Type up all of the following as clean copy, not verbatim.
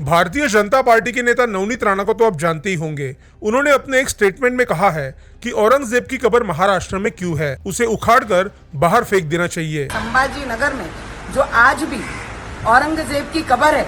Bharatiya Janata party के नेता नवनीत राणा को तो आप जानते ही होंगे। उन्होंने अपने एक स्टेटमेंट में कहा है कि औरंगजेब की कब्र महाराष्ट्र में क्यों है, उसे उखाड़कर बाहर फेंक देना चाहिए। संभाजी नगर में जो आज भी औरंगजेब की कब्र है,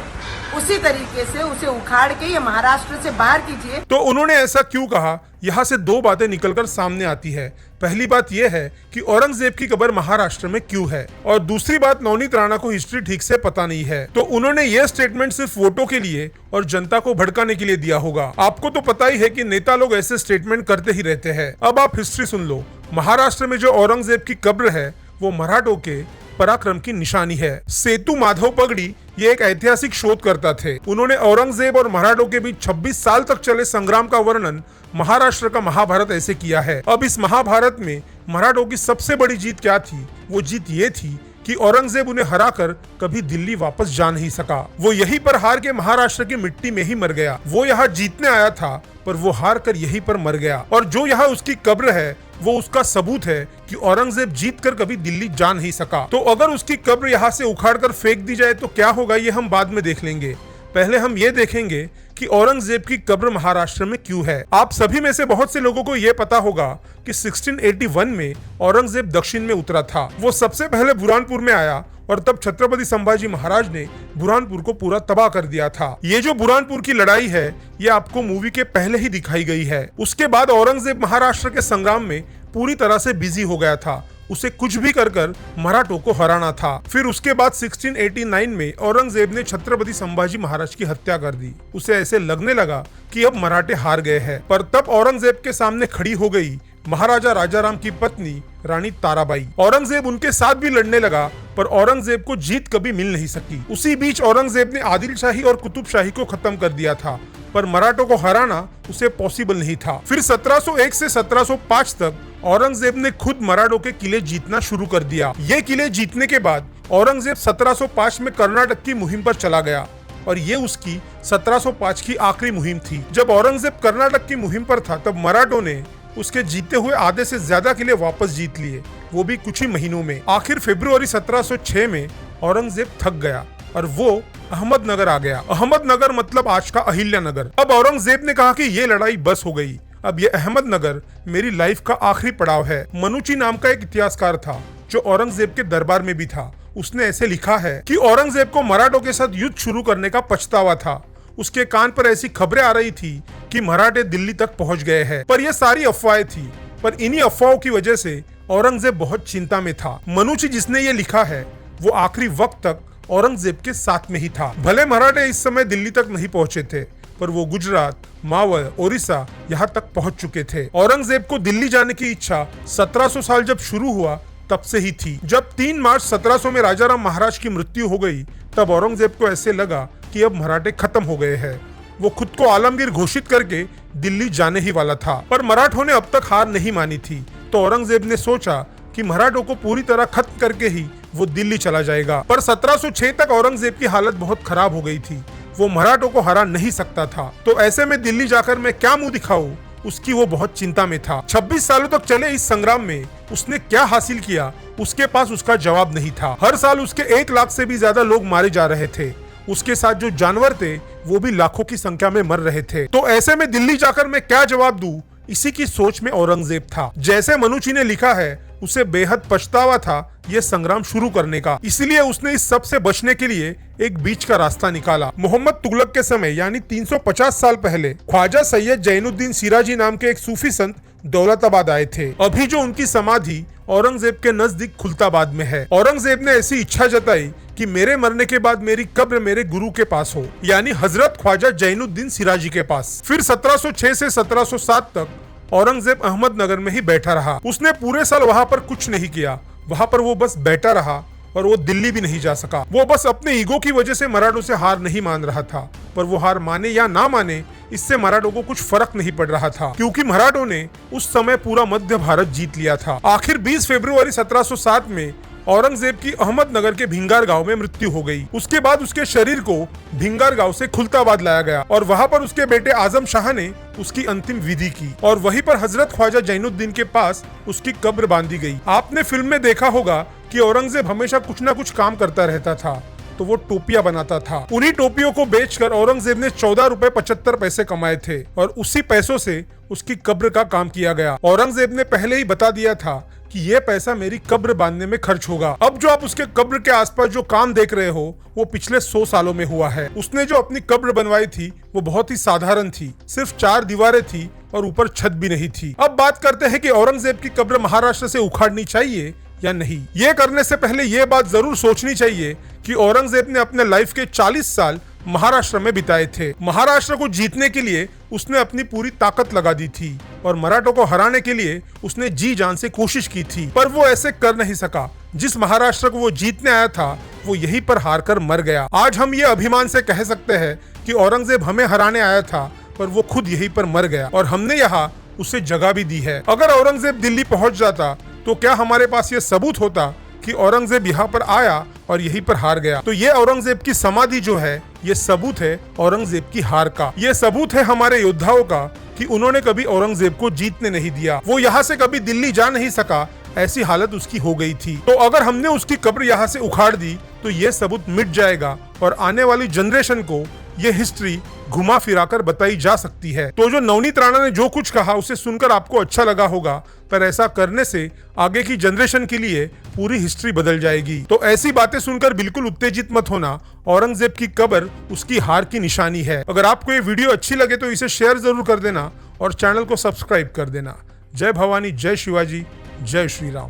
उसी तरीके से उसे उखाड़ के ये महाराष्ट्र से बाहर कीजिए। तो उन्होंने ऐसा क्यों कहा, यहाँ से दो बातें निकलकर सामने आती है। पहली बात यह है कि औरंगजेब की कब्र महाराष्ट्र में क्यों है, और दूसरी बात नवनीत राणा को हिस्ट्री ठीक से पता नहीं है। तो उन्होंने ये स्टेटमेंट सिर्फ वोटों के लिए और जनता को भड़काने के लिए दिया होगा। आपको तो पता ही है कि नेता लोग ऐसे स्टेटमेंट करते ही रहते हैं। अब आप हिस्ट्री सुन लो। महाराष्ट्र में जो औरंगजेब की कब्र है वो मराठों के पराक्रम की निशानी है। सेतु माधव पगड़ी ये एक ऐतिहासिक शोधकर्ता थे। उन्होंने औरंगजेब और मराठों के बीच 26 साल तक चले संग्राम का वर्णन महाराष्ट्र का महाभारत ऐसे किया है। अब इस महाभारत में मराठों की सबसे बड़ी जीत क्या थी? वो जीत ये थी कि औरंगजेब उन्हें हराकर कभी दिल्ली वापस जा नहीं सका। वो यहीं पर हार के महाराष्ट्र की मिट्टी में ही मर गया। वो यहाँ जीतने आया था पर वो हार कर यहीं पर मर गया। और जो यहाँ उसकी कब्र है वो उसका सबूत है कि औरंगजेब जीतकर कभी दिल्ली जा नहीं सका। तो अगर उसकी कब्र यहाँ से उखाड़कर फेंक दी जाए तो क्या होगा, ये हम बाद में देख लेंगे। पहले हम ये देखेंगे कि औरंगजेब की कब्र महाराष्ट्र में क्यों है। आप सभी में से बहुत से लोगों को यह पता होगा कि 1681 में औरंगजेब दक्षिण में उतरा था। वो सबसे पहले बुरहानपुर में आया और तब छत्रपति संभाजी महाराज ने बुरहानपुर को पूरा तबाह कर दिया था। ये जो बुरहानपुर की लड़ाई है ये आपको मूवी के पहले ही दिखाई गई है। उसके बाद औरंगजेब महाराष्ट्र के संग्राम में पूरी तरह से बिजी हो गया था। उसे कुछ भी कर मराठों को हराना था। फिर उसके बाद 1689 में औरंगजेब ने छत्रपति संभाजी महाराज की हत्या कर दी। उसे ऐसे लगने लगा कि अब मराठे हार गए हैं। पर तब औरंगजेब के सामने खड़ी हो गई महाराजा राजाराम की पत्नी रानी ताराबाई। औरंगजेब उनके साथ भी लड़ने लगा पर औरंगजेब को जीत कभी मिल नहीं सकी। उसी बीच औरंगजेब ने आदिल शाही और कुतुब शाही को खत्म कर दिया था, पर मराठों को हराना उसे पॉसिबल नहीं था। फिर 1701 से 1705 तक औरंगजेब ने खुद मराठों के किले जीतना शुरू कर दिया। ये किले जीतने के बाद औरंगजेब 1705 में कर्नाटक की मुहिम पर चला गया और ये उसकी 1705 की आखिरी मुहिम थी। जब औरंगजेब कर्नाटक की मुहिम पर था तब मराठों ने उसके जीते हुए आधे से ज्यादा किले वापस जीत लिए, वो भी कुछ ही महीनों में। आखिर फरवरी 1706 में औरंगजेब थक गया और वो अहमदनगर आ गया। अहमदनगर मतलब आज का अहिल्यानगर। अब औरंगजेब ने कहा कि ये लड़ाई बस हो गई, अब ये अहमदनगर मेरी लाइफ का आखिरी पड़ाव है। मनुची नाम का एक इतिहासकार था जो औरंगजेब के दरबार में भी था। उसने ऐसे लिखा है कि औरंगजेब को मराठों के साथ युद्ध शुरू करने का पछतावा था। उसके कान पर ऐसी खबरें आ रही थी कि मराठे दिल्ली तक पहुंच गए हैं, पर यह सारी अफवाहें थी। पर इन्हीं अफवाहों की वजह से औरंगजेब बहुत चिंता में था। मनुची जिसने ये लिखा है वो आखिरी वक्त तक औरंगजेब के साथ में ही था। भले मराठे इस समय दिल्ली तक नहीं पहुंचे थे पर वो गुजरात, मावल, ओडिशा यहाँ तक पहुंच चुके थे। औरंगजेब को दिल्ली जाने की इच्छा 1700 साल जब शुरू हुआ तब से ही थी। जब 3 मार्च 1700 में राजाराम महाराज की मृत्यु हो गई तब औरंगजेब को ऐसे लगा कि अब मराठे खत्म हो गए हैं। वो खुद को आलमगीर घोषित करके दिल्ली जाने ही वाला था, पर मराठों ने अब तक हार नहीं मानी थी। तो औरंगजेब ने सोचा कि मराठों को पूरी तरह खत्म करके ही वो दिल्ली चला जाएगा। पर 1706 तक औरंगजेब की हालत बहुत खराब हो गई थी। वो मराठों को हरा नहीं सकता था। तो ऐसे में दिल्ली जाकर मैं क्या मुंह दिखाऊं, उसकी वो बहुत चिंता में था। 26 सालों तक चले इस संग्राम में उसने क्या हासिल किया, उसके पास उसका जवाब नहीं था। हर साल उसके 1 लाख से भी ज्यादा लोग मारे जा रहे थे। उसके साथ जो जानवर थे वो भी लाखों की संख्या में मर रहे थे। तो ऐसे में दिल्ली जाकर मैं क्या जवाब दूं, इसी की सोच में औरंगजेब था। जैसे मनुची ने लिखा है उसे बेहद पछतावा था ये संग्राम शुरू करने का। इसलिए उसने इस सब से बचने के लिए एक बीच का रास्ता निकाला। मोहम्मद तुगलक के समय यानी 350 साल पहले ख्वाजा सैयद जैनुद्दीन सिराजी नाम के एक सूफी संत दौलताबाद आए थे। अभी जो उनकी समाधि औरंगजेब के नजदीक खुलताबाद में है। औरंगजेब ने ऐसी इच्छा जताई कि मेरे मरने के बाद मेरी कब्र मेरे गुरु के पास हो, यानी हजरत ख्वाजा जैनुद्दीन सिराजी के पास। फिर 1706 से 1707 तक औरंगजेब अहमदनगर में ही बैठा रहा। उसने पूरे साल वहां पर कुछ नहीं किया, वहां पर वो बस बैठा रहा और वो दिल्ली भी नहीं जा सका। वो बस अपने ईगो की वजह से मराठों से हार नहीं मान रहा था। पर वो हार माने या ना माने इससे मराठों को कुछ फर्क नहीं पड़ रहा था, क्योंकि मराठों ने उस समय पूरा मध्य भारत जीत लिया था। आखिर 20 फरवरी 1707 में औरंगजेब की अहमदनगर के भिंगार गांव में मृत्यु हो गई। उसके बाद उसके शरीर को भिंगार गांव से खुलताबाद लाया गया और वहां पर उसके बेटे आजम शाह ने उसकी अंतिम विधि की और वहीं पर हजरत ख्वाजा जैनुद्दीन के पास उसकी कब्र बांधी गई। आपने फिल्म में देखा होगा कि औरंगजेब हमेशा कुछ ना कुछ काम करता रहता था। तो वो टोपियां बनाता था। उन्हीं टोपियों को बेचकर औरंगजेब ने 14 रुपए 75 पैसे कमाए थे और उसी पैसों से उसकी कब्र का काम किया गया। औरंगजेब ने पहले ही बता दिया था कि ये पैसा मेरी कब्र बांधने में खर्च होगा। अब जो आप उसके कब्र के आसपास जो काम देख रहे हो वो पिछले 100 सालों में हुआ है। उसने जो अपनी कब्र बनवाई थी वो बहुत ही साधारण थी, सिर्फ 4 दीवारें थी और ऊपर छत भी नहीं थी। अब बात करते हैं कि औरंगजेब की कब्र महाराष्ट्र से उखाड़नी चाहिए या नहीं। ये करने से पहले ये बात जरूर सोचनी चाहिए कि औरंगजेब ने अपने लाइफ के 40 साल महाराष्ट्र में बिताए थे। महाराष्ट्र को जीतने के लिए उसने अपनी पूरी ताकत लगा दी थी और मराठों को हराने के लिए उसने जी जान से कोशिश की थी, पर वो ऐसे कर नहीं सका। जिस महाराष्ट्र को वो जीतने आया था वो यहीं पर हार कर मर गया। आज हम ये अभिमान से कह सकते हैं कि औरंगजेब हमें हराने आया था पर वो खुद यहीं पर मर गया और हमने यहाँ उसे जगह भी दी है। अगर औरंगजेब दिल्ली पहुंच जाता तो क्या हमारे पास ये सबूत होता कि औरंगजेब यहाँ पर आया और यहीं पर हार गया? तो ये औरंगजेब की समाधि जो है ये सबूत है औरंगजेब की हार का। ये सबूत है हमारे योद्धाओं का कि उन्होंने कभी औरंगजेब को जीतने नहीं दिया। वो यहाँ से कभी दिल्ली जा नहीं सका, ऐसी हालत उसकी हो गई थी। तो अगर हमने उसकी कब्र यहाँ से उखाड़ दी तो ये सबूत मिट जाएगा और आने वाली जनरेशन को ये हिस्ट्री घुमा फिराकर बताई जा सकती है। तो जो नवनीत राणा ने जो कुछ कहा उसे सुनकर आपको अच्छा लगा होगा, पर ऐसा करने से आगे की जनरेशन के लिए पूरी हिस्ट्री बदल जाएगी। तो ऐसी बातें सुनकर बिल्कुल उत्तेजित मत होना। औरंगजेब की कब्र उसकी हार की निशानी है। अगर आपको ये वीडियो अच्छी लगे तो इसे शेयर जरूर कर देना और चैनल को सब्सक्राइब कर देना। जय भवानी, जय शिवाजी, जय श्री राम।